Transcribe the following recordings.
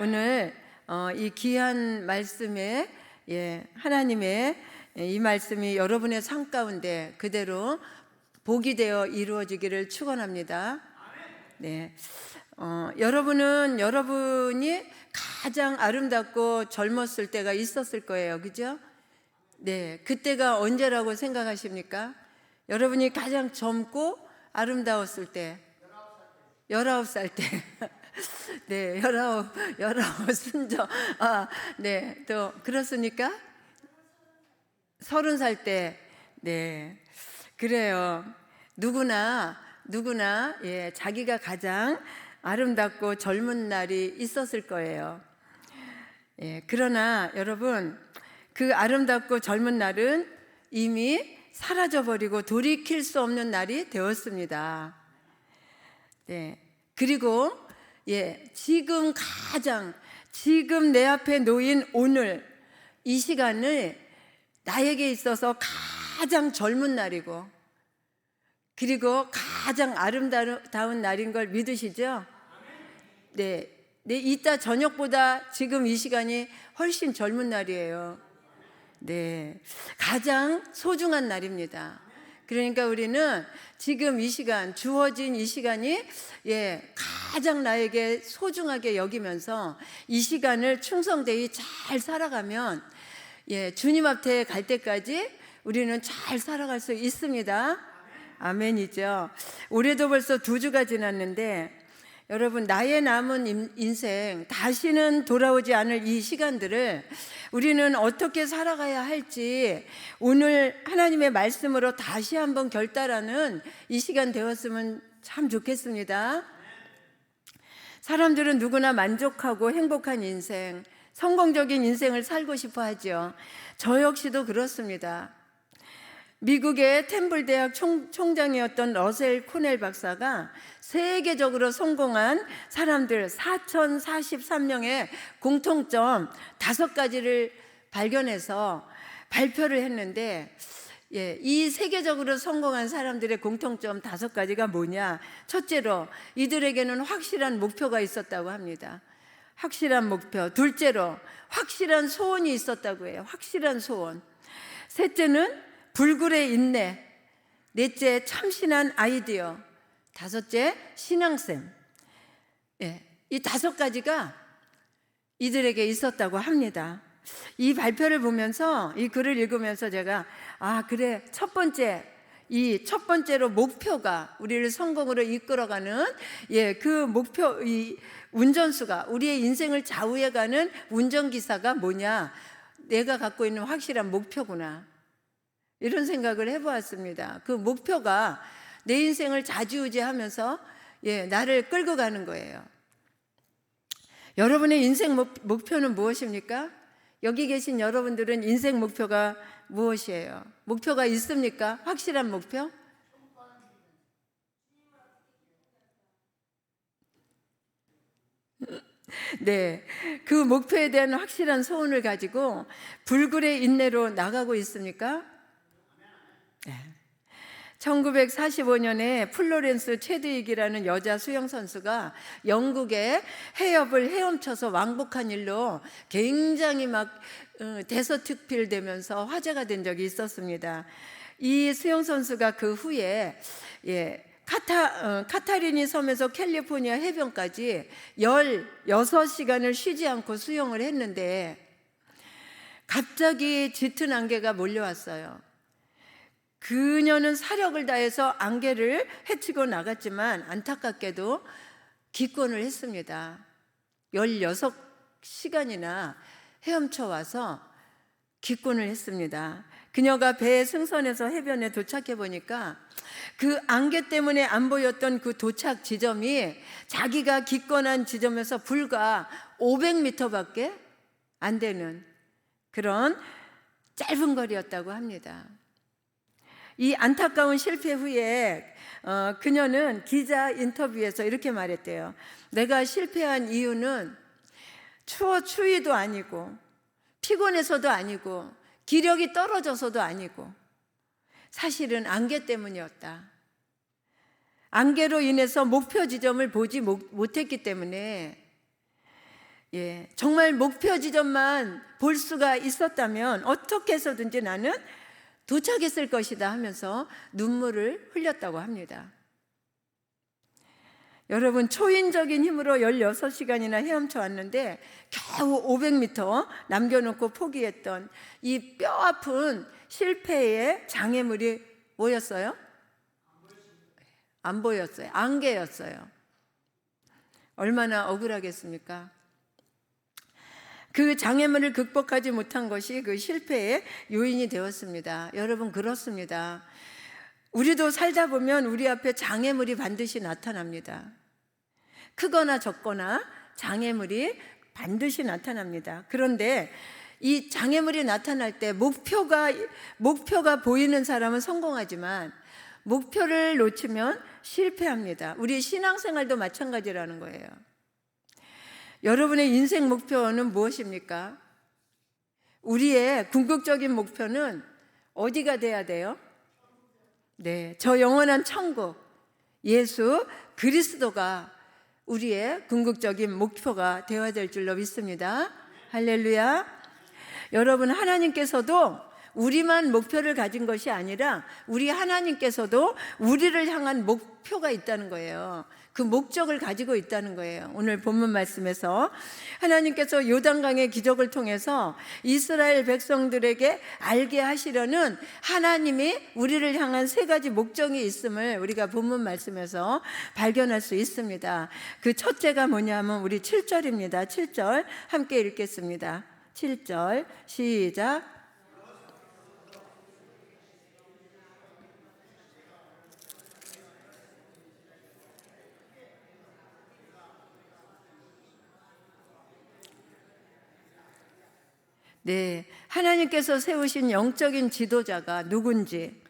오늘 이 귀한 말씀에 하나님의 이 말씀이 여러분의 삶 가운데 그대로 복이 되어 이루어지기를 축원합니다. 네, 여러분이 가장 아름답고 젊었을 때가 있었을 거예요, 그죠? 네, 그때가 언제라고 생각하십니까? 여러분이 가장 젊고 아름다웠을 때, 19살 때. 네, 19 순정. 네, 또 그렇습니까? 30살 때. 네, 그래요. 누구나 자기가 가장 아름답고 젊은 날이 있었을 거예요. 그러나 여러분, 그 아름답고 젊은 날은 이미 사라져버리고 돌이킬 수 없는 날이 되었습니다. 네, 그리고 지금 내 앞에 놓인 오늘 이 시간을 나에게 있어서 가장 젊은 날이고, 그리고 가장 아름다운 날인 걸 믿으시죠? 네, 이따 저녁보다 지금 이 시간이 훨씬 젊은 날이에요. 네, 가장 소중한 날입니다. 그러니까 우리는 지금 이 시간, 주어진 이 시간이 가장 나에게 소중하게 여기면서 이 시간을 충성되이 잘 살아가면 주님 앞에 갈 때까지 우리는 잘 살아갈 수 있습니다. 아멘이죠. 올해도 벌써 2주가 지났는데 여러분, 나의 남은 인생, 다시는 돌아오지 않을 이 시간들을 우리는 어떻게 살아가야 할지 오늘 하나님의 말씀으로 다시 한번 결단하는 이 시간 되었으면 참 좋겠습니다. 사람들은 누구나 만족하고 행복한 인생, 성공적인 인생을 살고 싶어 하죠. 저 역시도 그렇습니다. 미국의 템플 대학 총장이었던 러셀 코넬 박사가 세계적으로 성공한 사람들 4,043명의 공통점 5가지를 발견해서 발표를 했는데, 이 세계적으로 성공한 사람들의 공통점 5가지가 뭐냐? 첫째로, 이들에게는 확실한 목표가 있었다고 합니다. 확실한 목표. 둘째로, 확실한 소원이 있었다고 해요. 확실한 소원. 셋째는 불굴의 인내. 넷째, 참신한 아이디어. 다섯째, 신앙샘. 이 5가지가 이들에게 있었다고 합니다. 이 발표를 보면서, 이 글을 읽으면서 제가 그래, 첫 번째로 목표가 우리를 성공으로 이끌어가는 그 목표, 이 운전수가, 우리의 인생을 좌우해가는 운전기사가 뭐냐? 내가 갖고 있는 확실한 목표구나, 이런 생각을 해보았습니다. 그 목표가 내 인생을 좌지우지하면서 나를 끌고 가는 거예요. 여러분의 인생 목표는 무엇입니까? 여기 계신 여러분들은 인생 목표가 무엇이에요? 목표가 있습니까? 확실한 목표? 네, 그 목표에 대한 확실한 소원을 가지고 불굴의 인내로 나가고 있습니까? 1945년에 플로렌스 체드윅이라는 여자 수영 선수가 영국의 해협을 헤엄쳐서 왕복한 일로 굉장히 대서특필되면서 화제가 된 적이 있었습니다. 이 수영 선수가 그 후에 카타리니 섬에서 캘리포니아 해변까지 16시간을 쉬지 않고 수영을 했는데 갑자기 짙은 안개가 몰려왔어요. 그녀는 사력을 다해서 안개를 헤치고 나갔지만 안타깝게도 기권을 했습니다. 16시간이나 헤엄쳐 와서 기권을 했습니다. 그녀가 배에 승선해서 해변에 도착해 보니까 그 안개 때문에 안 보였던 그 도착 지점이 자기가 기권한 지점에서 불과 500m밖에 안 되는 그런 짧은 거리였다고 합니다. 이 안타까운 실패 후에 그녀는 기자 인터뷰에서 이렇게 말했대요. 내가 실패한 이유는 추위도 아니고 피곤해서도 아니고 기력이 떨어져서도 아니고 사실은 안개 때문이었다. 안개로 인해서 목표 지점을 보지 못했기 때문에 정말 목표 지점만 볼 수가 있었다면 어떻게 해서든지 나는 도착했을 것이다 하면서 눈물을 흘렸다고 합니다. 여러분, 초인적인 힘으로 16시간이나 헤엄쳐 왔는데 겨우 500m 남겨놓고 포기했던 이 뼈아픈 실패의 장애물이 뭐였어요? 안 보였어요. 안개였어요. 얼마나 억울하겠습니까? 그 장애물을 극복하지 못한 것이 그 실패의 요인이 되었습니다. 여러분, 그렇습니다. 우리도 살다 보면 우리 앞에 장애물이 반드시 나타납니다. 크거나 적거나 장애물이 반드시 나타납니다. 그런데 이 장애물이 나타날 때 목표가 보이는 사람은 성공하지만 목표를 놓치면 실패합니다. 우리 신앙생활도 마찬가지라는 거예요. 여러분의 인생 목표는 무엇입니까? 우리의 궁극적인 목표는 어디가 돼야 돼요? 저 영원한 천국, 예수 그리스도가 우리의 궁극적인 목표가 되어야 될 줄로 믿습니다. 할렐루야. 여러분, 하나님께서도 우리만 목표를 가진 것이 아니라 우리 하나님께서도 우리를 향한 목표가 있다는 거예요. 그 목적을 가지고 있다는 거예요. 오늘 본문 말씀에서 하나님께서 요단강의 기적을 통해서 이스라엘 백성들에게 알게 하시려는 하나님이 우리를 향한 세 가지 목적이 있음을 우리가 본문 말씀에서 발견할 수 있습니다. 그 첫째가 뭐냐면 우리 7절입니다. 7절 함께 읽겠습니다. 7절 시작. 하나님께서 세우신 영적인 지도자가 누군지,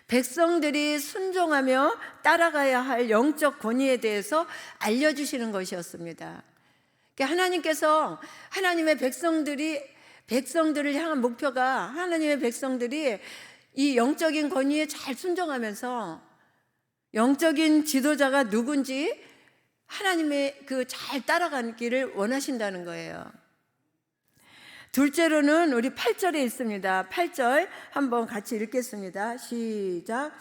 백성들이 순종하며 따라가야 할 영적 권위에 대해서 알려주시는 것이었습니다. 하나님께서 하나님의 백성들을 향한 목표가 하나님의 백성들이 이 영적인 권위에 잘 순종하면서 영적인 지도자가 누군지 하나님의 그 잘 따라가는 길을 원하신다는 거예요. 둘째로는 우리 8절에 있습니다. 8절 한번 같이 읽겠습니다. 시작.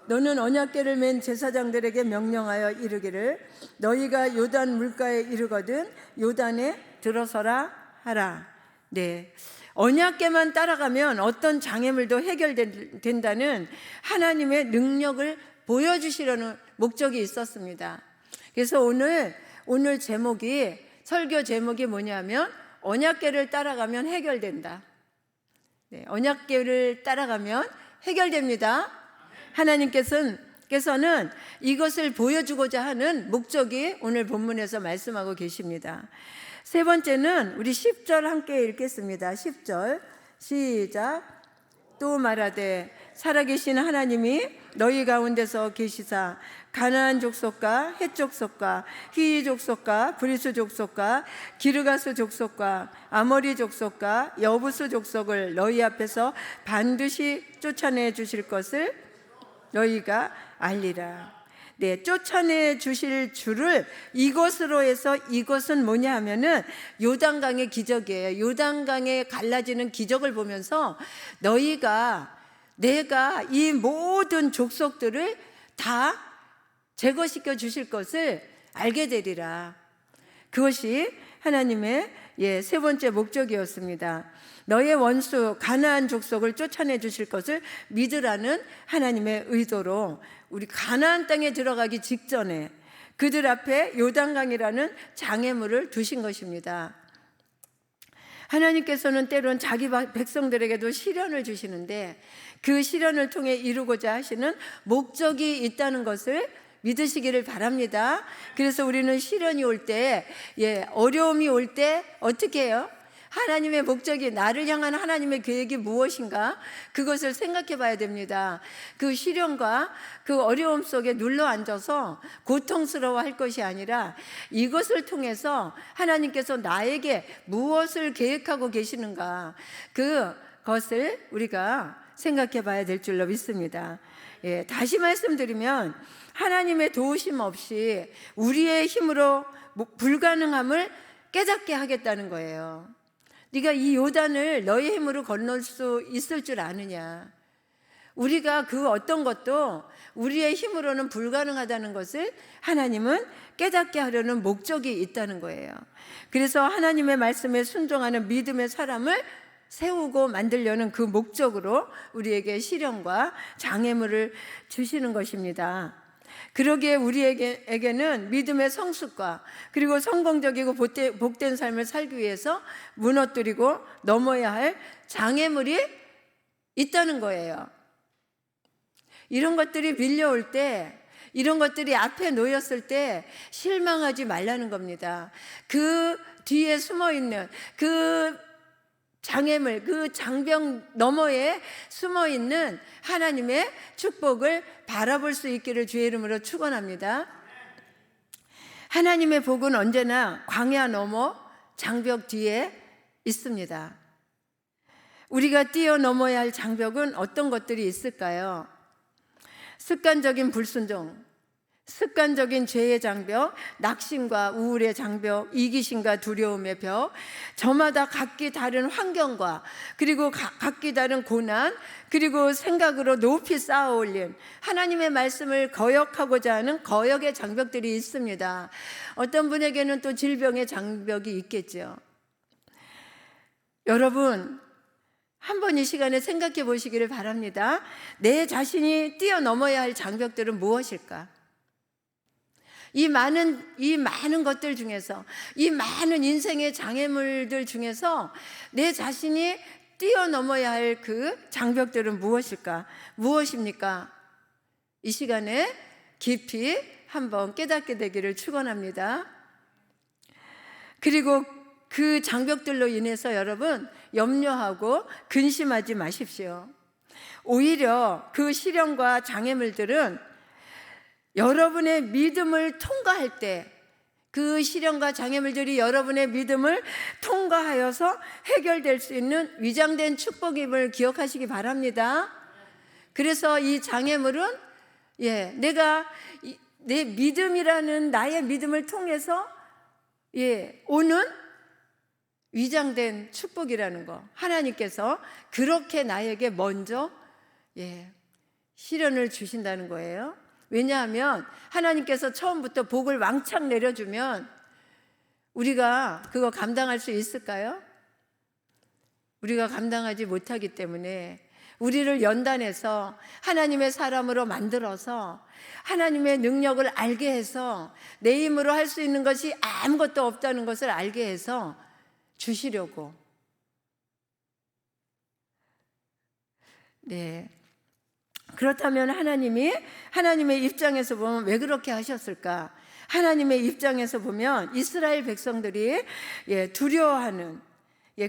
너는 언약궤를 맨 제사장들에게 명령하여 이르기를 너희가 요단 물가에 이르거든 요단에 들어서라 하라. 언약궤만 따라가면 어떤 장애물도 해결된다는 하나님의 능력을 보여주시려는 목적이 있었습니다. 그래서 오늘 설교 제목이 뭐냐면 언약궤를 따라가면 해결된다. 언약궤를 따라가면 해결됩니다. 하나님께서는 이것을 보여주고자 하는 목적이 오늘 본문에서 말씀하고 계십니다. 세 번째는 우리 10절 함께 읽겠습니다. 10절 시작. 또 말하되 살아계신 하나님이 너희 가운데서 계시사 가나안 족속과 헷 족속과 히위 족속과 브리스 족속과 기르가스 족속과 아모리 족속과 여부스 족속을 너희 앞에서 반드시 쫓아내 주실 것을 너희가 알리라. 쫓아내 주실 줄을 이것으로 해서 이것은 뭐냐 하면은 요단강의 기적이에요. 요단강에 갈라지는 기적을 보면서 내가 이 모든 족속들을 다 제거시켜 주실 것을 알게 되리라. 그것이 하나님의 세 번째 목적이었습니다. 너의 원수 가나안 족속을 쫓아내 주실 것을 믿으라는 하나님의 의도로 우리 가나안 땅에 들어가기 직전에 그들 앞에 요단강이라는 장애물을 두신 것입니다. 하나님께서는 때론 자기 백성들에게도 시련을 주시는데 그 시련을 통해 이루고자 하시는 목적이 있다는 것을 믿으시기를 바랍니다. 그래서 우리는 시련이 올 때, 어려움이 올 때 어떻게 해요? 하나님의 목적이, 나를 향한 하나님의 계획이 무엇인가? 그것을 생각해 봐야 됩니다. 그 시련과 그 어려움 속에 눌러 앉아서 고통스러워 할 것이 아니라 이것을 통해서 하나님께서 나에게 무엇을 계획하고 계시는가? 그것을 우리가 생각해 봐야 될 줄로 믿습니다. 다시 말씀드리면 하나님의 도우심 없이 우리의 힘으로 불가능함을 깨닫게 하겠다는 거예요. 네가 이 요단을 너의 힘으로 건널 수 있을 줄 아느냐. 우리가 그 어떤 것도 우리의 힘으로는 불가능하다는 것을 하나님은 깨닫게 하려는 목적이 있다는 거예요. 그래서 하나님의 말씀에 순종하는 믿음의 사람을 세우고 만들려는 그 목적으로 우리에게 시련과 장애물을 주시는 것입니다. 그러기에 우리에게는 믿음의 성숙과 그리고 성공적이고 복된 삶을 살기 위해서 무너뜨리고 넘어야 할 장애물이 있다는 거예요. 이런 것들이 밀려올 때, 이런 것들이 앞에 놓였을 때 실망하지 말라는 겁니다. 그 뒤에 숨어있는 그 장애물, 그 장벽 너머에 숨어있는 하나님의 축복을 바라볼 수 있기를 주의 이름으로 축원합니다. 하나님의 복은 언제나 광야 너머 장벽 뒤에 있습니다. 우리가 뛰어넘어야 할 장벽은 어떤 것들이 있을까요? 습관적인 불순종, 습관적인 죄의 장벽, 낙심과 우울의 장벽, 이기심과 두려움의 벽, 저마다 각기 다른 환경과 그리고 각기 다른 고난, 그리고 생각으로 높이 쌓아 올린 하나님의 말씀을 거역하고자 하는 거역의 장벽들이 있습니다. 어떤 분에게는 또 질병의 장벽이 있겠죠. 여러분, 한번 이 시간에 생각해 보시기를 바랍니다. 내 자신이 뛰어넘어야 할 장벽들은 무엇일까? 이 많은 것들 중에서, 이 많은 인생의 장애물들 중에서 내 자신이 뛰어넘어야 할 그 장벽들은 무엇일까? 무엇입니까? 이 시간에 깊이 한번 깨닫게 되기를 축원합니다. 그리고 그 장벽들로 인해서 여러분 염려하고 근심하지 마십시오. 오히려 그 시련과 장애물들은 여러분의 믿음을 통과할 때, 그 시련과 장애물들이 여러분의 믿음을 통과하여서 해결될 수 있는 위장된 축복임을 기억하시기 바랍니다. 그래서 이 장애물은 내가 내 믿음이라는 나의 믿음을 통해서 오는 위장된 축복이라는 거, 하나님께서 그렇게 나에게 먼저 시련을 주신다는 거예요. 왜냐하면 하나님께서 처음부터 복을 왕창 내려주면 우리가 그거 감당할 수 있을까요? 우리가 감당하지 못하기 때문에 우리를 연단해서 하나님의 사람으로 만들어서 하나님의 능력을 알게 해서 내 힘으로 할 수 있는 것이 아무것도 없다는 것을 알게 해서 주시려고. 그렇다면 하나님의 입장에서 보면 왜 그렇게 하셨을까? 하나님의 입장에서 보면 이스라엘 백성들이 두려워하는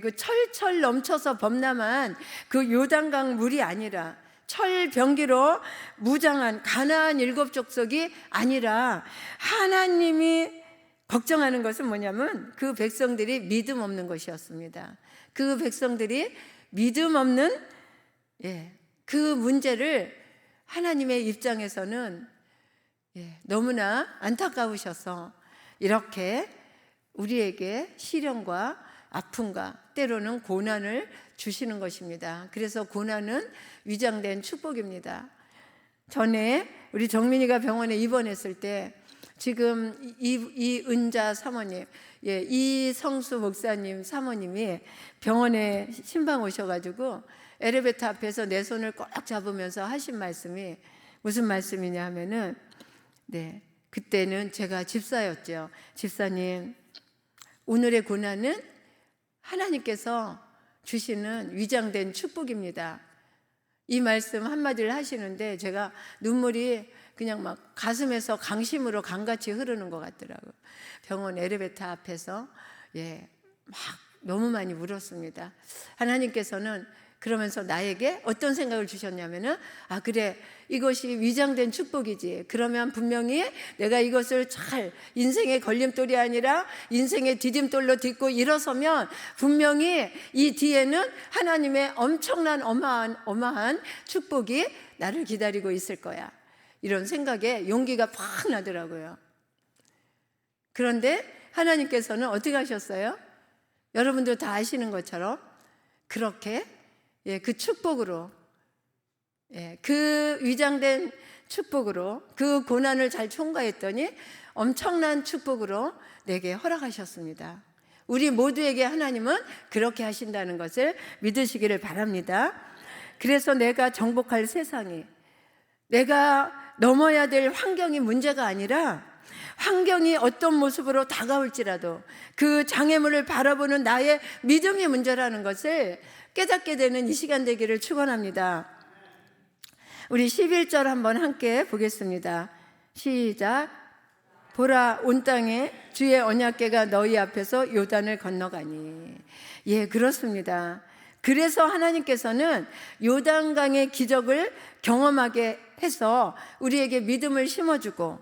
그 철철 넘쳐서 범람한 그 요단강 물이 아니라, 철병기로 무장한 가나안 7족속이 아니라, 하나님이 걱정하는 것은 뭐냐면 그 백성들이 믿음 없는 것이었습니다. 그 백성들이 믿음 없는 그 문제를 하나님의 입장에서는 너무나 안타까우셔서 이렇게 우리에게 시련과 아픔과 때로는 고난을 주시는 것입니다. 그래서 고난은 위장된 축복입니다. 전에 우리 정민이가 병원에 입원했을 때 지금 이은자 사모님, 이성수 목사님 사모님이 병원에 신방 오셔가지고 엘리베이터 앞에서 내 손을 꼭 잡으면서 하신 말씀이 무슨 말씀이냐 하면은, 그때는 제가 집사였죠. 집사님, 오늘의 고난은 하나님께서 주시는 위장된 축복입니다. 이 말씀 한마디를 하시는데 제가 눈물이 그냥 막 가슴에서 강심으로 강같이 흐르는 것 같더라고요. 병원 엘리베이터 앞에서 막 너무 많이 울었습니다. 하나님께서는 그러면서 나에게 어떤 생각을 주셨냐면은, 그래, 이것이 위장된 축복이지. 그러면 분명히 내가 이것을 잘 인생의 걸림돌이 아니라 인생의 디딤돌로 딛고 일어서면 분명히 이 뒤에는 하나님의 엄청난 어마한 축복이 나를 기다리고 있을 거야. 이런 생각에 용기가 팍 나더라고요. 그런데 하나님께서는 어떻게 하셨어요? 여러분도 다 아시는 것처럼 그렇게 그 축복으로, 그 위장된 축복으로, 그 고난을 잘 총괄했더니 엄청난 축복으로 내게 허락하셨습니다. 우리 모두에게 하나님은 그렇게 하신다는 것을 믿으시기를 바랍니다. 그래서 내가 정복할 세상이, 내가 넘어야 될 환경이 문제가 아니라 환경이 어떤 모습으로 다가올지라도 그 장애물을 바라보는 나의 믿음이 문제라는 것을 깨닫게 되는 이 시간 되기를 축원합니다. 우리 11절 한번 함께 보겠습니다. 시작. 보라, 온 땅에 주의 언약궤가 너희 앞에서 요단을 건너가니. 예, 그렇습니다. 그래서 하나님께서는 요단강의 기적을 경험하게 해서 우리에게 믿음을 심어주고,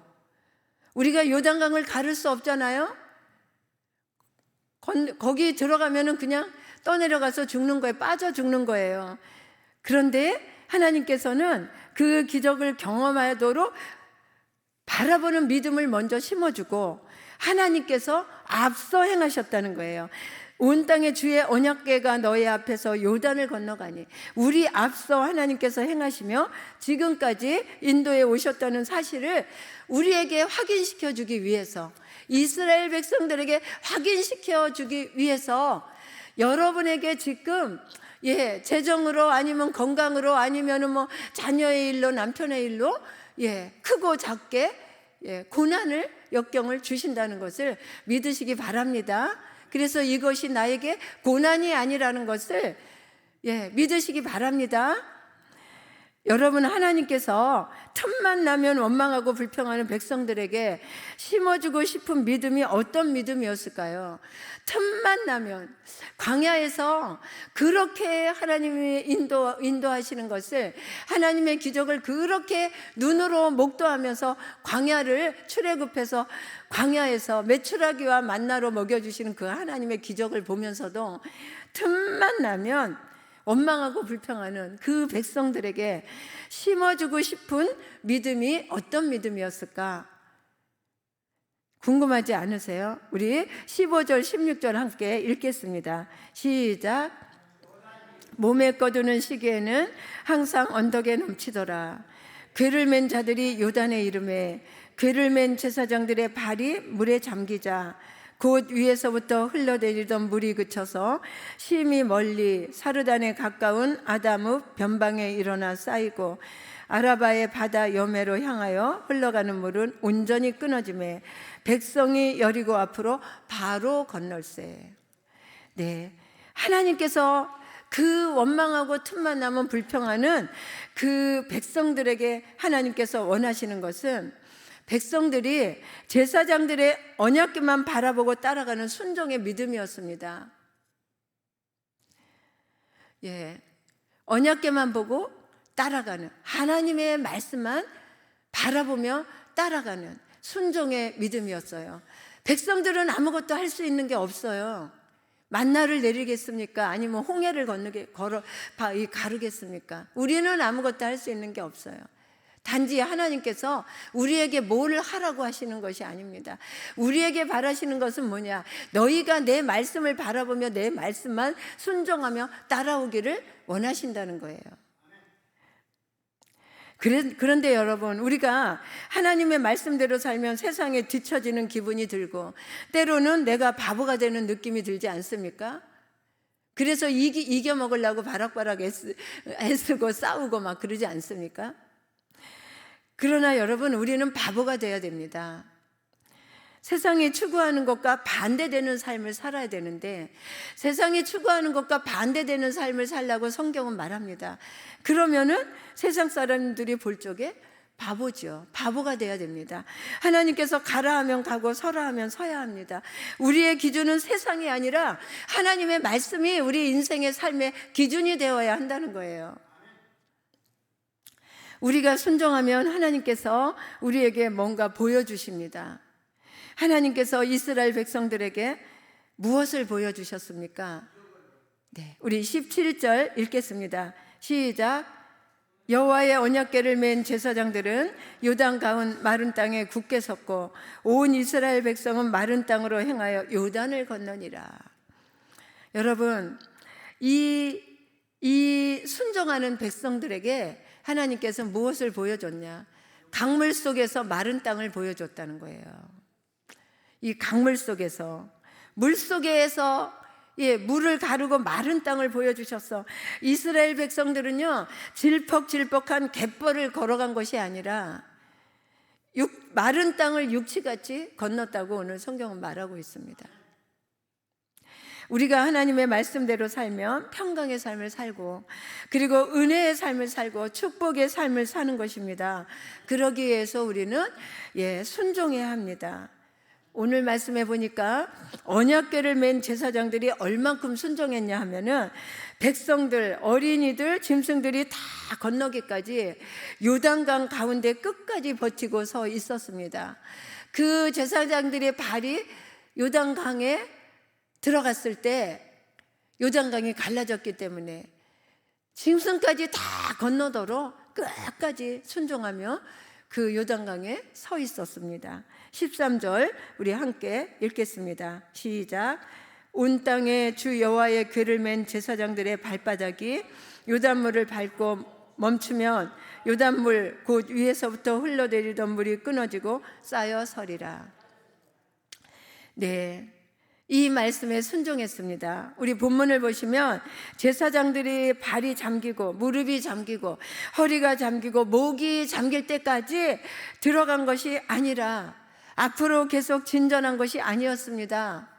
우리가 요단강을 가를 수 없잖아요. 거기 들어가면은 그냥 떠내려가서 죽는 거예요. 빠져 죽는 거예요. 그런데 하나님께서는 그 기적을 경험하도록 바라보는 믿음을 먼저 심어주고 하나님께서 앞서 행하셨다는 거예요. 온 땅에 주의 언약궤가 너희 앞에서 요단을 건너가니, 우리 앞서 하나님께서 행하시며 지금까지 인도에 오셨다는 사실을 우리에게 확인시켜 주기 위해서, 이스라엘 백성들에게 확인시켜 주기 위해서 여러분에게 지금 재정으로 아니면 건강으로 아니면 뭐 자녀의 일로 남편의 일로 크고 작게 고난을 역경을 주신다는 것을 믿으시기 바랍니다. 그래서 이것이 나에게 고난이 아니라는 것을 믿으시기 바랍니다. 여러분, 하나님께서 틈만 나면 원망하고 불평하는 백성들에게 심어주고 싶은 믿음이 어떤 믿음이었을까요? 틈만 나면, 광야에서 그렇게 하나님이 인도하시는 것을, 하나님의 기적을 그렇게 눈으로 목도하면서 광야를 출애굽해서 광야에서 메추라기와 만나로 먹여주시는 그 하나님의 기적을 보면서도 틈만 나면 원망하고 불평하는 그 백성들에게 심어주고 싶은 믿음이 어떤 믿음이었을까? 궁금하지 않으세요? 우리 15절 16절 함께 읽겠습니다. 시작. 몸에 꺼두는 시기에는 항상 언덕에 넘치더라. 궤를 맨 자들이 요단에 이르매 궤를 맨 제사장들의 발이 물에 잠기자 곧 위에서부터 흘러내리던 물이 그쳐서 심히 멀리 사르단에 가까운 아다뭇 변방에 일어나 쌓이고 아라바의 바다 여매로 향하여 흘러가는 물은 온전히 끊어지매 백성이 여리고 앞으로 바로 건널세. 하나님께서 그 원망하고 틈만 나면 불평하는 그 백성들에게 하나님께서 원하시는 것은 백성들이 제사장들의 언약궤만 바라보고 따라가는 순종의 믿음이었습니다. 언약궤만 보고 따라가는, 하나님의 말씀만 바라보며 따라가는 순종의 믿음이었어요. 백성들은 아무것도 할 수 있는 게 없어요. 만나를 내리겠습니까? 아니면 홍해를 가르겠습니까? 우리는 아무것도 할 수 있는 게 없어요. 단지 하나님께서 우리에게 뭘 하라고 하시는 것이 아닙니다. 우리에게 바라시는 것은 뭐냐? 너희가 내 말씀을 바라보며 내 말씀만 순종하며 따라오기를 원하신다는 거예요. 그런데 여러분, 우리가 하나님의 말씀대로 살면 세상에 뒤처지는 기분이 들고 때로는 내가 바보가 되는 느낌이 들지 않습니까? 그래서 이겨먹으려고 바락바락 애쓰고 싸우고 막 그러지 않습니까? 그러나 여러분, 우리는 바보가 되어야 됩니다. 세상이 추구하는 것과 반대되는 삶을 살아야 되는데 세상이 추구하는 것과 반대되는 삶을 살라고 성경은 말합니다. 그러면은 세상 사람들이 볼 적에 바보죠. 바보가 돼야 됩니다. 하나님께서 가라 하면 가고 서라 하면 서야 합니다. 우리의 기준은 세상이 아니라 하나님의 말씀이 우리 인생의 삶의 기준이 되어야 한다는 거예요. 우리가 순종하면 하나님께서 우리에게 뭔가 보여주십니다. 하나님께서 이스라엘 백성들에게 무엇을 보여주셨습니까? 우리 17절 읽겠습니다. 시작. 여호와의 언약궤를 맨 제사장들은 요단 가운 마른 땅에 굳게 섰고 온 이스라엘 백성은 마른 땅으로 행하여 요단을 건너니라. 여러분, 이 순종하는 백성들에게 하나님께서 무엇을 보여줬냐? 강물 속에서 마른 땅을 보여줬다는 거예요. 이 강물 속에서, 물 속에서 물을 가르고 마른 땅을 보여주셨어. 이스라엘 백성들은요, 질퍽질퍽한 갯벌을 걸어간 것이 아니라 마른 땅을 육지같이 건넜다고 오늘 성경은 말하고 있습니다. 우리가 하나님의 말씀대로 살면 평강의 삶을 살고, 그리고 은혜의 삶을 살고 축복의 삶을 사는 것입니다. 그러기 위해서 우리는 순종해야 합니다. 오늘 말씀해 보니까 언약궤를 맨 제사장들이 얼만큼 순종했냐 하면은 백성들, 어린이들, 짐승들이 다 건너기까지 요단강 가운데 끝까지 버티고 서 있었습니다. 그 제사장들의 발이 요단강에 들어갔을 때 요단강이 갈라졌기 때문에 짐승까지 다 건너도록 끝까지 순종하며 그 요단강에 서 있었습니다. 13절 우리 함께 읽겠습니다. 시작. 온 땅에 주 여호와의 궤를 맨 제사장들의 발바닥이 요단물을 밟고 멈추면 요단물 곧 위에서부터 흘러내리던 물이 끊어지고 쌓여 서리라. 네, 이 말씀에 순종했습니다. 우리 본문을 보시면 제사장들이 발이 잠기고 무릎이 잠기고 허리가 잠기고 목이 잠길 때까지 들어간 것이 아니라 앞으로 계속 진전한 것이 아니었습니다.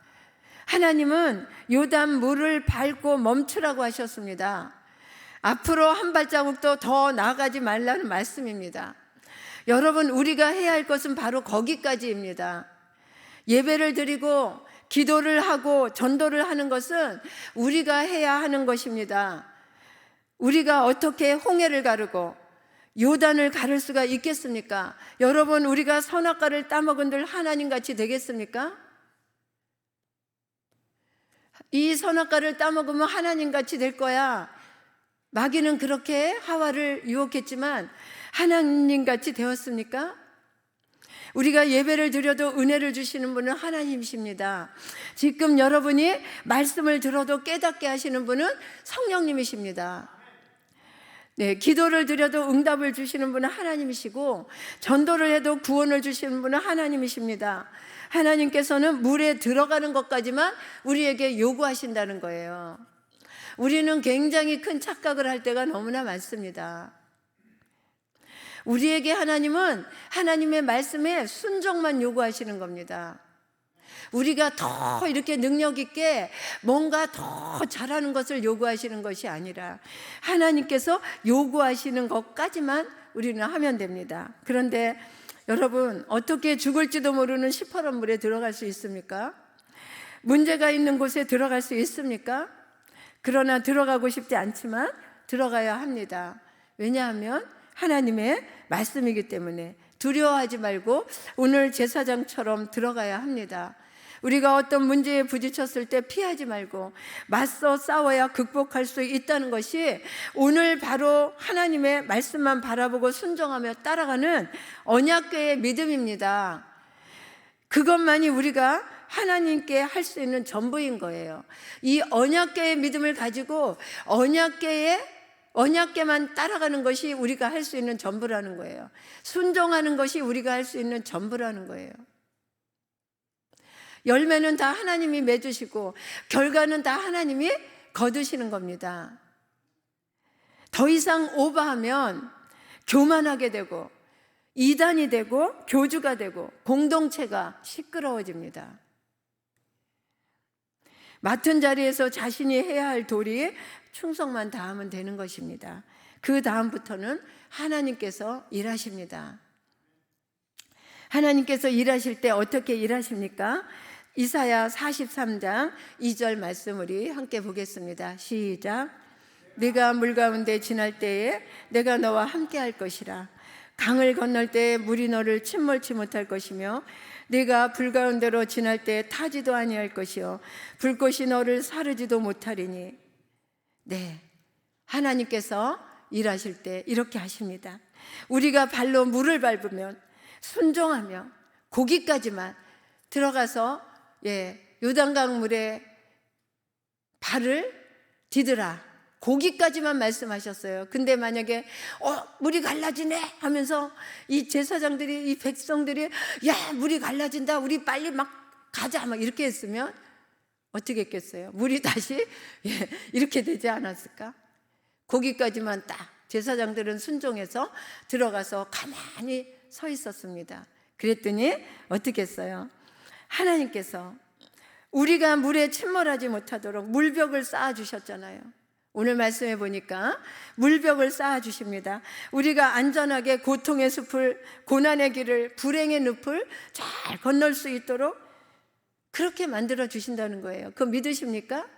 하나님은 요단 물을 밟고 멈추라고 하셨습니다. 앞으로 한 발자국도 더 나아가지 말라는 말씀입니다. 여러분, 우리가 해야 할 것은 바로 거기까지입니다. 예배를 드리고 기도를 하고 전도를 하는 것은 우리가 해야 하는 것입니다. 우리가 어떻게 홍해를 가르고 요단을 가를 수가 있겠습니까? 여러분, 우리가 선악과를 따먹은들 하나님같이 되겠습니까? 이 선악과를 따먹으면 하나님같이 될 거야. 마귀는 그렇게 하와를 유혹했지만 하나님같이 되었습니까? 우리가 예배를 드려도 은혜를 주시는 분은 하나님이십니다. 지금 여러분이 말씀을 들어도 깨닫게 하시는 분은 성령님이십니다. 네, 기도를 드려도 응답을 주시는 분은 하나님이시고 전도를 해도 구원을 주시는 분은 하나님이십니다. 하나님께서는 물에 들어가는 것까지만 우리에게 요구하신다는 거예요. 우리는 굉장히 큰 착각을 할 때가 너무나 많습니다. 우리에게 하나님은 하나님의 말씀에 순종만 요구하시는 겁니다. 우리가 더 이렇게 능력 있게 뭔가 더 잘하는 것을 요구하시는 것이 아니라 하나님께서 요구하시는 것까지만 우리는 하면 됩니다. 그런데 여러분, 어떻게 죽을지도 모르는 시퍼런 물에 들어갈 수 있습니까? 문제가 있는 곳에 들어갈 수 있습니까? 그러나 들어가고 싶지 않지만 들어가야 합니다. 왜냐하면 하나님의 말씀이기 때문에 두려워하지 말고 오늘 제사장처럼 들어가야 합니다. 우리가 어떤 문제에 부딪혔을 때 피하지 말고 맞서 싸워야 극복할 수 있다는 것이 오늘 바로 하나님의 말씀만 바라보고 순종하며 따라가는 언약궤의 믿음입니다. 그것만이 우리가 하나님께 할 수 있는 전부인 거예요. 이 언약궤의 믿음을 가지고 언약궤만 따라가는 것이 우리가 할 수 있는 전부라는 거예요. 순종하는 것이 우리가 할 수 있는 전부라는 거예요. 열매는 다 하나님이 맺으시고 결과는 다 하나님이 거두시는 겁니다. 더 이상 오버하면 교만하게 되고 이단이 되고 교주가 되고 공동체가 시끄러워집니다. 맡은 자리에서 자신이 해야 할 도리에 충성만 다하면 되는 것입니다. 그 다음부터는 하나님께서 일하십니다. 하나님께서 일하실 때 어떻게 일하십니까? 이사야 43장 2절 말씀 우리 함께 보겠습니다. 시작. 네가 물 가운데 지날 때에 내가 너와 함께 할 것이라. 강을 건널 때에 물이 너를 침몰치 못할 것이며 네가 불 가운데로 지날 때에 타지도 아니할 것이요 불꽃이 너를 사르지도 못하리니. 네, 하나님께서 일하실 때 이렇게 하십니다. 우리가 발로 물을 밟으면 순종하며 거기까지만 들어가서 요단강 물에 발을 디드라, 거기까지만 말씀하셨어요. 근데 만약에 물이 갈라지네 하면서 이 제사장들이, 이 백성들이 야 물이 갈라진다, 우리 빨리 막 가자 막 이렇게 했으면 어떻게 했겠어요? 물이 다시 이렇게 되지 않았을까? 거기까지만 딱 제사장들은 순종해서 들어가서 가만히 서 있었습니다. 그랬더니 어떻게 했어요? 하나님께서 우리가 물에 침몰하지 못하도록 물벽을 쌓아주셨잖아요. 오늘 말씀해 보니까 물벽을 쌓아주십니다. 우리가 안전하게 고통의 숲을, 고난의 길을, 불행의 늪을 잘 건널 수 있도록 그렇게 만들어 주신다는 거예요. 그거 믿으십니까?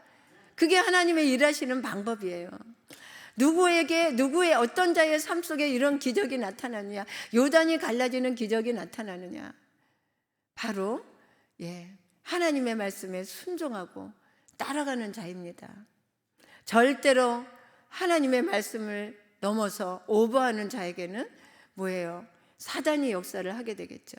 그게 하나님의 일하시는 방법이에요. 누구의 어떤 자의 삶 속에 이런 기적이 나타나느냐, 요단이 갈라지는 기적이 나타나느냐, 바로 하나님의 말씀에 순종하고 따라가는 자입니다. 절대로 하나님의 말씀을 넘어서 오버하는 자에게는 뭐예요? 사단이 역사를 하게 되겠죠.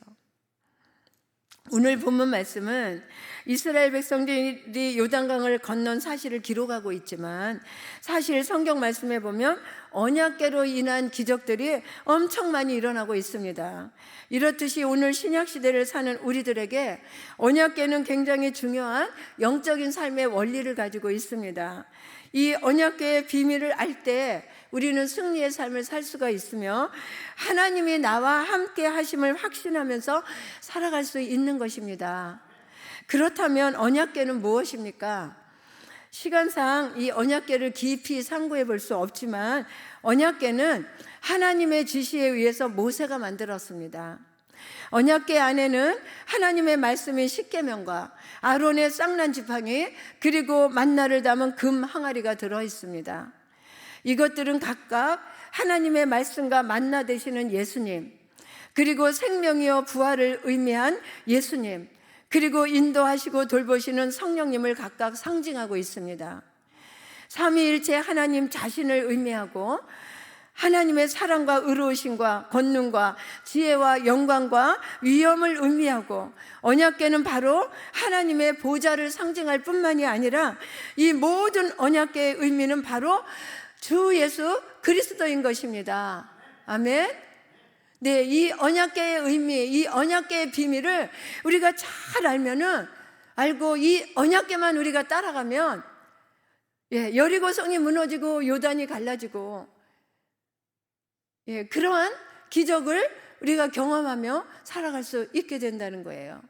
오늘 본문 말씀은 이스라엘 백성들이 요단강을 건넌 사실을 기록하고 있지만, 사실 성경 말씀에 보면 언약궤로 인한 기적들이 엄청 많이 일어나고 있습니다. 이렇듯이 오늘 신약 시대를 사는 우리들에게 언약궤는 굉장히 중요한 영적인 삶의 원리를 가지고 있습니다. 이 언약궤의 비밀을 알 때 우리는 승리의 삶을 살 수가 있으며 하나님이 나와 함께 하심을 확신하면서 살아갈 수 있는 것입니다. 그렇다면 언약궤는 무엇입니까? 시간상 이 언약궤를 깊이 상고해 볼 수 없지만, 언약궤는 하나님의 지시에 의해서 모세가 만들었습니다. 언약궤 안에는 하나님의 말씀인 십계명과 아론의 쌍난 지팡이, 그리고 만나를 담은 금 항아리가 들어 있습니다. 이것들은 각각 하나님의 말씀과 만나 되시는 예수님, 그리고 생명이요 부활을 의미한 예수님, 그리고 인도하시고 돌보시는 성령님을 각각 상징하고 있습니다. 삼위일체 하나님 자신을 의미하고 하나님의 사랑과 의로우심과 권능과 지혜와 영광과 위엄을 의미하고, 언약궤는 바로 하나님의 보좌를 상징할 뿐만이 아니라 이 모든 언약궤의 의미는 바로 주 예수 그리스도인 것입니다. 아멘. 네, 이 언약궤의 의미, 이 언약궤의 비밀을 우리가 잘 알고 이 언약궤만 우리가 따라가면 여리고성이 무너지고 요단이 갈라지고 그러한 기적을 우리가 경험하며 살아갈 수 있게 된다는 거예요.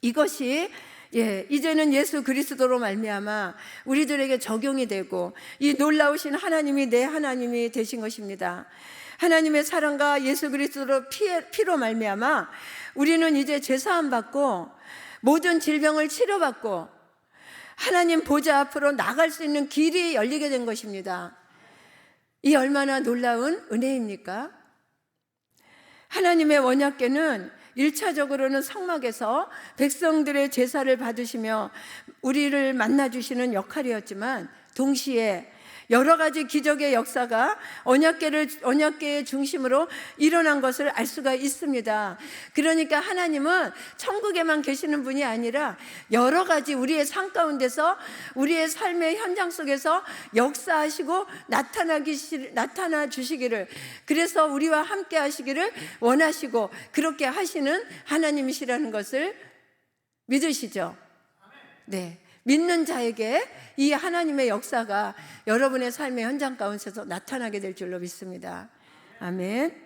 이것이 이제는 예수 그리스도로 말미암아 우리들에게 적용이 되고, 이 놀라우신 하나님이 내 하나님이 되신 것입니다. 하나님의 사랑과 예수 그리스도로 피로 말미암아 우리는 이제 죄사함 받고 모든 질병을 치료받고 하나님 보좌 앞으로 나갈 수 있는 길이 열리게 된 것입니다. 이 얼마나 놀라운 은혜입니까? 하나님의 언약궤는 1차적으로는 성막에서 백성들의 제사를 받으시며 우리를 만나주시는 역할이었지만, 동시에 여러 가지 기적의 역사가 언약궤의 중심으로 일어난 것을 알 수가 있습니다. 그러니까 하나님은 천국에만 계시는 분이 아니라 여러 가지 우리의 삶 가운데서, 우리의 삶의 현장 속에서 역사하시고 나타나 주시기를, 그래서 우리와 함께 하시기를 원하시고 그렇게 하시는 하나님이시라는 것을 믿으시죠? 네. 믿는 자에게 이 하나님의 역사가 여러분의 삶의 현장 가운데서 나타나게 될 줄로 믿습니다. 아멘.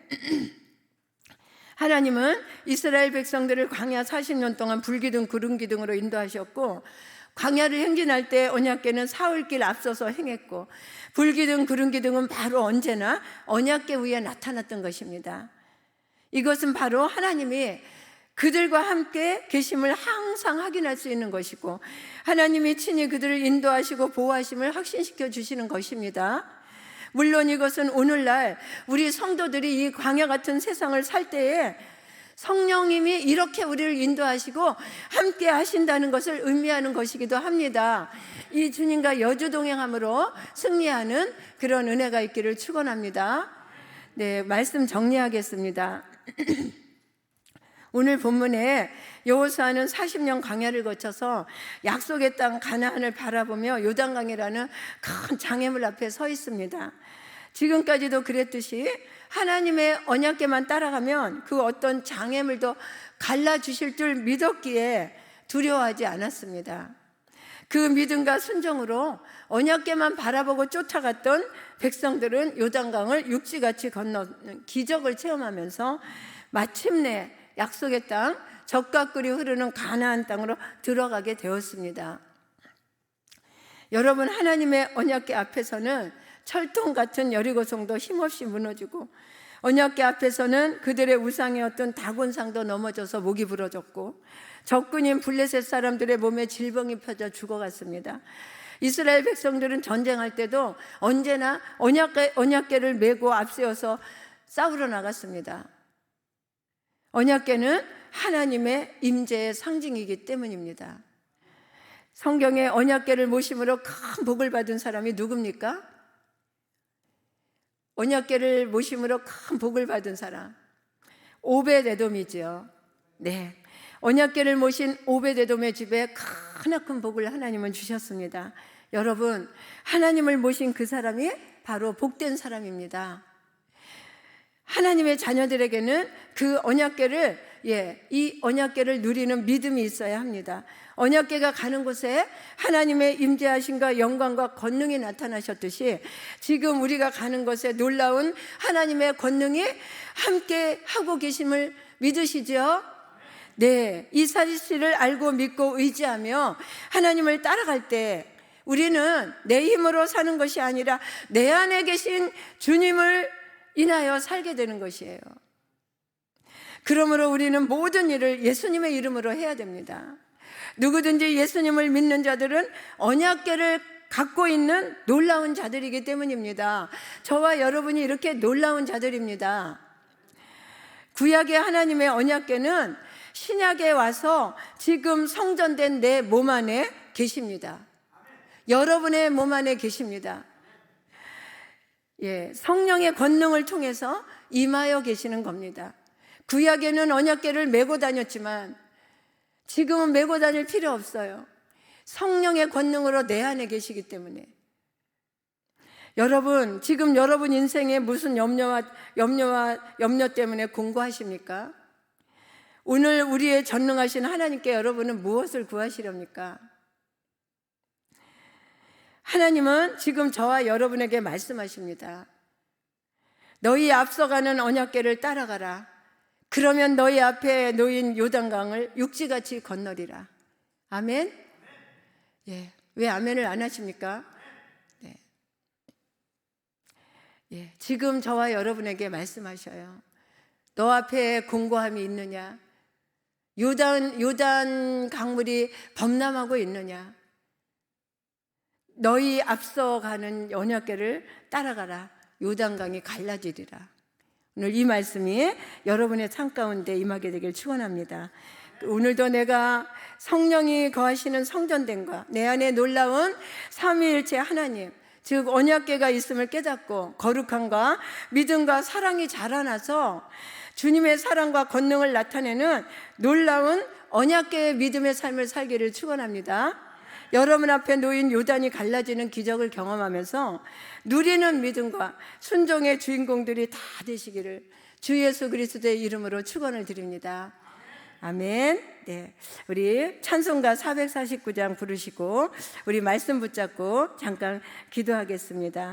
하나님은 이스라엘 백성들을 광야 40년 동안 불기둥 구름기둥으로 인도하셨고, 광야를 행진할 때 언약궤는 사흘길 앞서서 행했고, 불기둥 구름기둥은 바로 언제나 언약궤 위에 나타났던 것입니다. 이것은 바로 하나님이 그들과 함께 계심을 항상 확인할 수 있는 것이고, 하나님이 친히 그들을 인도하시고 보호하심을 확신시켜 주시는 것입니다. 물론 이것은 오늘날 우리 성도들이 이 광야 같은 세상을 살 때에 성령님이 이렇게 우리를 인도하시고 함께 하신다는 것을 의미하는 것이기도 합니다. 이 주님과 여주 동행함으로 승리하는 그런 은혜가 있기를 축원합니다. 네, 말씀 정리하겠습니다. 오늘 본문에 여호수아는 40년 광야를 거쳐서 약속의 땅 가나안을 바라보며 요단강이라는 큰 장애물 앞에 서 있습니다. 지금까지도 그랬듯이 하나님의 언약궤만 따라가면 그 어떤 장애물도 갈라주실 줄 믿었기에 두려워하지 않았습니다. 그 믿음과 순종으로 언약궤만 바라보고 쫓아갔던 백성들은 요단강을 육지같이 건너는 기적을 체험하면서 마침내 약속의 땅, 젖과 꿀이 흐르는 가나안 땅으로 들어가게 되었습니다. 여러분, 하나님의 언약궤 앞에서는 철통 같은 여리고성도 힘없이 무너지고, 언약궤 앞에서는 그들의 우상이었던 다곤상도 넘어져서 목이 부러졌고, 적군인 블레셋 사람들의 몸에 질병이 펴져 죽어갔습니다. 이스라엘 백성들은 전쟁할 때도 언제나 언약궤를 메고 앞세워서 싸우러 나갔습니다. 언약궤는 하나님의 임재의 상징이기 때문입니다. 성경에 언약궤를 모심으로 큰 복을 받은 사람이 누굽니까? 언약궤를 모심으로 큰 복을 받은 사람, 오벳에돔이죠. 네, 언약궤를 모신 오벳에돔의 집에 크나큰 복을 하나님은 주셨습니다. 여러분, 하나님을 모신 그 사람이 바로 복된 사람입니다. 하나님의 자녀들에게는 그 언약궤를, 이 언약궤를 누리는 믿음이 있어야 합니다. 언약궤가 가는 곳에 하나님의 임재하심과 영광과 권능이 나타나셨듯이 지금 우리가 가는 곳에 놀라운 하나님의 권능이 함께 하고 계심을 믿으시죠? 네, 이 사실을 알고 믿고 의지하며 하나님을 따라갈 때 우리는 내 힘으로 사는 것이 아니라 내 안에 계신 주님을 인하여 살게 되는 것이에요. 그러므로 우리는 모든 일을 예수님의 이름으로 해야 됩니다. 누구든지 예수님을 믿는 자들은 언약궤를 갖고 있는 놀라운 자들이기 때문입니다. 저와 여러분이 이렇게 놀라운 자들입니다. 구약의 하나님의 언약궤는 신약에 와서 지금 성전된 내 몸 안에 계십니다. 여러분의 몸 안에 계십니다. 성령의 권능을 통해서 임하여 계시는 겁니다. 구약에는 언약궤를 메고 다녔지만 지금은 메고 다닐 필요 없어요. 성령의 권능으로 내 안에 계시기 때문에. 여러분, 지금 여러분 인생에 무슨 염려 때문에 공고하십니까? 오늘 우리의 전능하신 하나님께 여러분은 무엇을 구하시렵니까? 하나님은 지금 저와 여러분에게 말씀하십니다. 너희 앞서가는 언약궤를 따라가라. 그러면 너희 앞에 놓인 요단강을 육지같이 건너리라. 아멘? 왜 아멘을 안 하십니까? 지금 저와 여러분에게 말씀하셔요. 너 앞에 공고함이 있느냐? 요단 강물이 범람하고 있느냐? 너희 앞서가는 언약궤를 따라가라. 요단강이 갈라지리라. 오늘 이 말씀이 여러분의 삶 가운데 임하게 되길 축원합니다. 오늘도 내가 성령이 거하시는 성전됨과 내 안에 놀라운 삼위일체 하나님, 즉 언약궤가 있음을 깨닫고 거룩함과 믿음과 사랑이 자라나서 주님의 사랑과 권능을 나타내는 놀라운 언약궤의 믿음의 삶을 살기를 축원합니다. 여러분 앞에 놓인 요단이 갈라지는 기적을 경험하면서 누리는 믿음과 순종의 주인공들이 다 되시기를 주 예수 그리스도의 이름으로 축원을 드립니다. 아멘. 네, 우리 찬송가 449장 부르시고 우리 말씀 붙잡고 잠깐 기도하겠습니다.